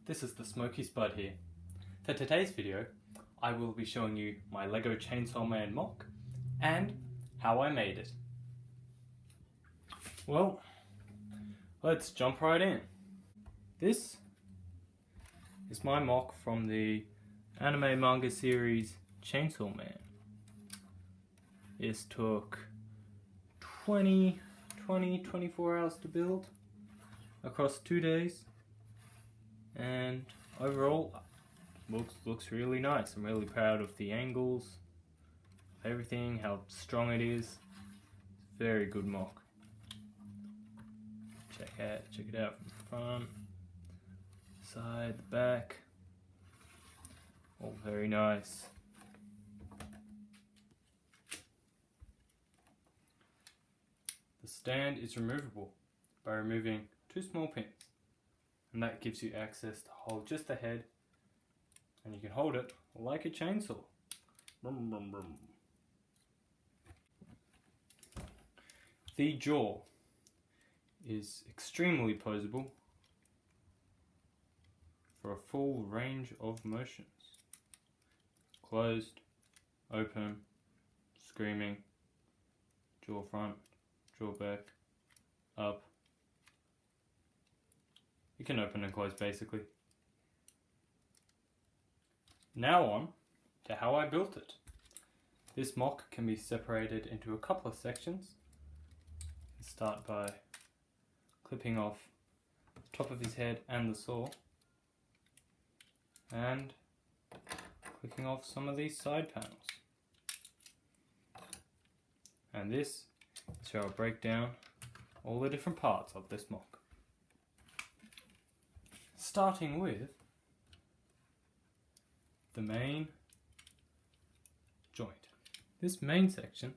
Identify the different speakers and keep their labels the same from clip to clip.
Speaker 1: this is the Smoky Spud here. For today's video, I will be showing you my LEGO Chainsaw Man mock and how I made it. Well, let's jump right in. This is my mock from the anime manga series Chainsaw Man. This took 24 hours to build across 2 days, and overall looks really nice. I'm really proud of the angles, everything, how strong it is. Very good mock. Check it out from the front, side, the back. All very nice. The stand is removable by removing 2 small pins, and that gives you access to hold just the head, and you can hold it like a chainsaw. Brum, brum, brum. The jaw is extremely posable for a full range of motions. Closed, open, screaming, jaw front, jaw back, up. You can open and close basically. Now on to how I built it. This mock can be separated into a couple of sections. Start by clipping off the top of his head and the saw, and clicking off some of these side panels. And this is how I break down all the different parts of this mock. Starting with the main joint. This main section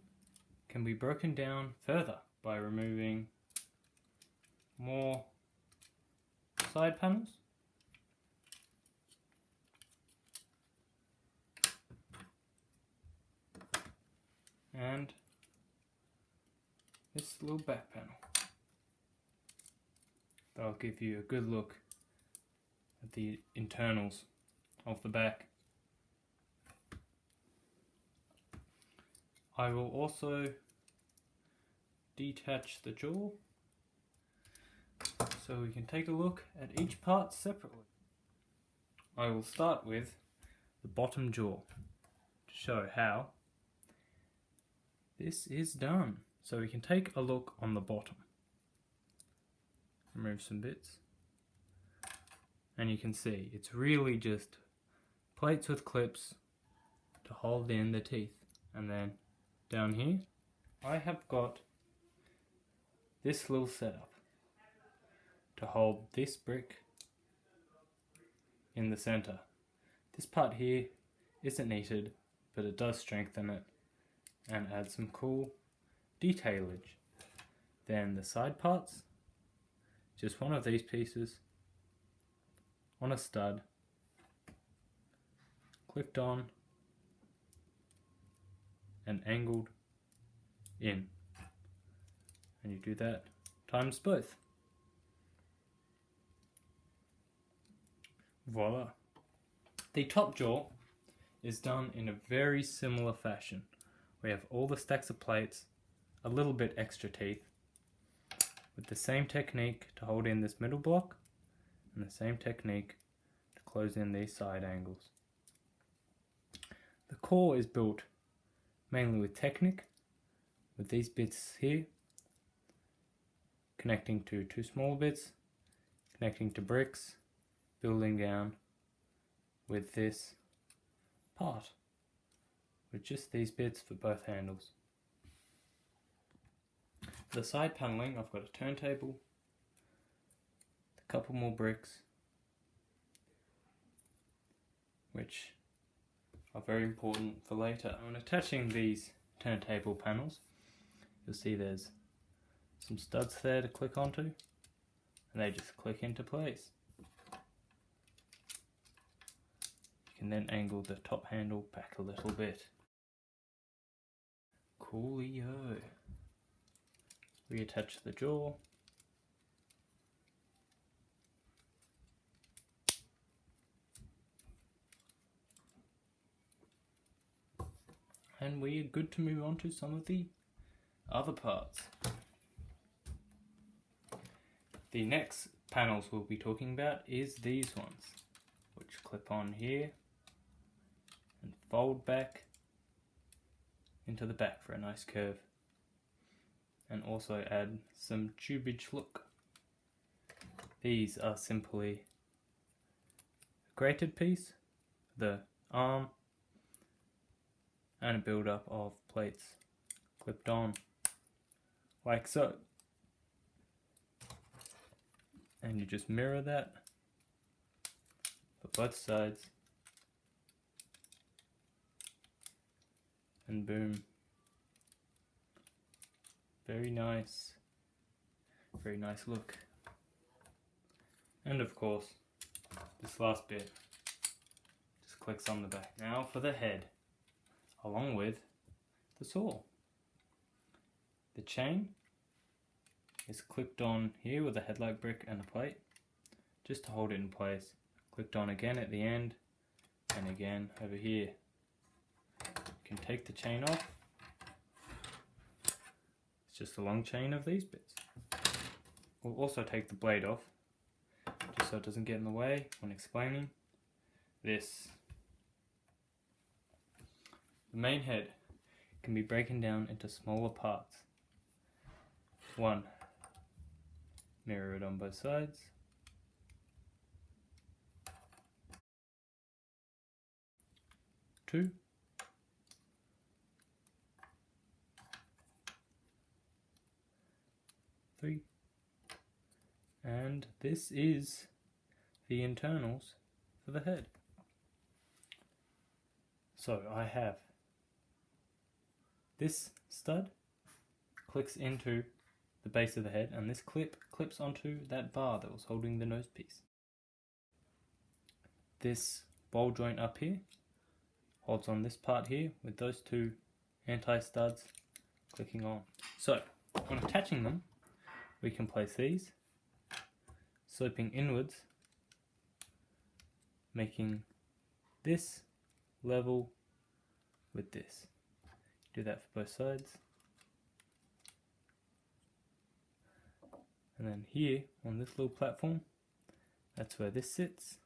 Speaker 1: can be broken down further by removing more side panels, and this little back panel. That'll give you a good look at the internals of the back. I will also detach the jaw so we can take a look at each part separately. I will start with the bottom jaw to show how this is done. So we can take a look on the bottom. Remove some bits, and you can see it's really just plates with clips to hold in the teeth. And then down here I have got this little setup to hold this brick in the center. This part here isn't neated, but it does strengthen it and add some cool detailage. Then the side parts, just one of these pieces on a stud, clipped on and angled in, and you do that times both. Voila! The top jaw is done in a very similar fashion. We have all the stacks of plates, a little bit extra teeth, with the same technique to hold in this middle block, and the same technique to close in these side angles. The core is built mainly with Technic, with these bits here connecting to 2 small bits, connecting to bricks, building down with this part, with just these bits for both handles. For the side paneling, I've got a turntable, a couple more bricks, which are very important for later. When attaching these turntable panels, you'll see there's some studs there to click onto, and they just click into place. You can then angle the top handle back a little bit. Coolio. Reattach the jaw. and we are good to move on to some of the other parts. The next panels we'll be talking about is these ones, which clip on here and fold back into the back for a nice curve, and also add some tubage look. These are simply a grated piece, the arm, and a build up of plates clipped on like so, and you just mirror that for both sides, and boom, very nice look. And of course, this last bit just clicks on the back. Now for the head, along with the saw. The chain is clipped on here with a headlight brick and a plate, just to hold it in place. Clipped on again at the end, and again over here. You can take the chain off. It's just a long chain of these bits. We'll also take the blade off, just so it doesn't get in the way when explaining this. The main head can be broken down into smaller parts. 1. Mirror it on both sides. 2. 3. And this is the internals for the head. So I have this stud clicks into the base of the head, and this clip clips onto that bar that was holding the nose piece. This ball joint up here holds on this part here with those two anti-studs clicking on. So when attaching them, we can place these sloping inwards, making this level with this. Do that for both sides. And then here on this little platform, that's where this sits.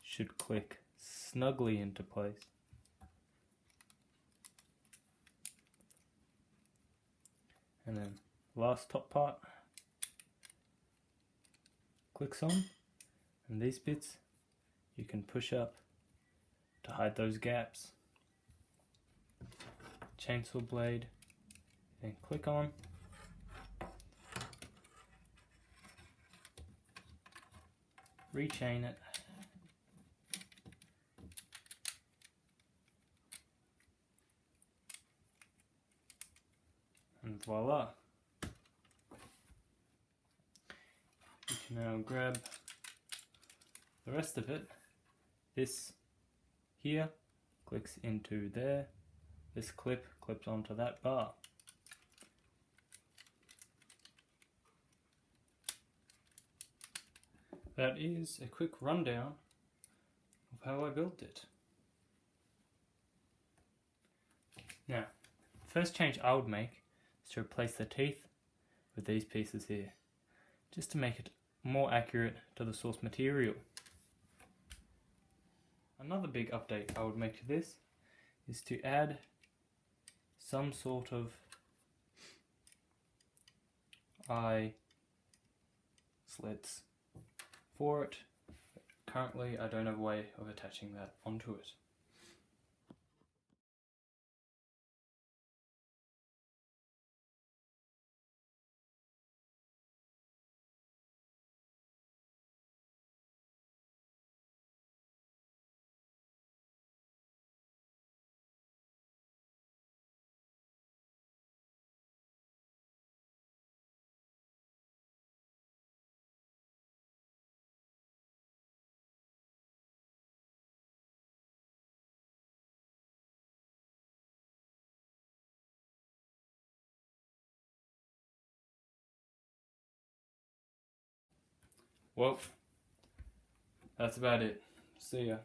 Speaker 1: Should click snugly into place. And then last top part clicks on, and these bits you can push up to hide those gaps. Chainsaw blade, then click on. Rechain it. And voila. You can now grab the rest of it. This here clicks into there. This clip clips onto that bar. That is a quick rundown of how I built it. Now, first change I would make is to replace the teeth with these pieces here, just to make it more accurate to the source material. Another big update I would make to this is to add some sort of eye slits for it. Currently I don't have a way of attaching that onto it. Well, that's about it. See ya.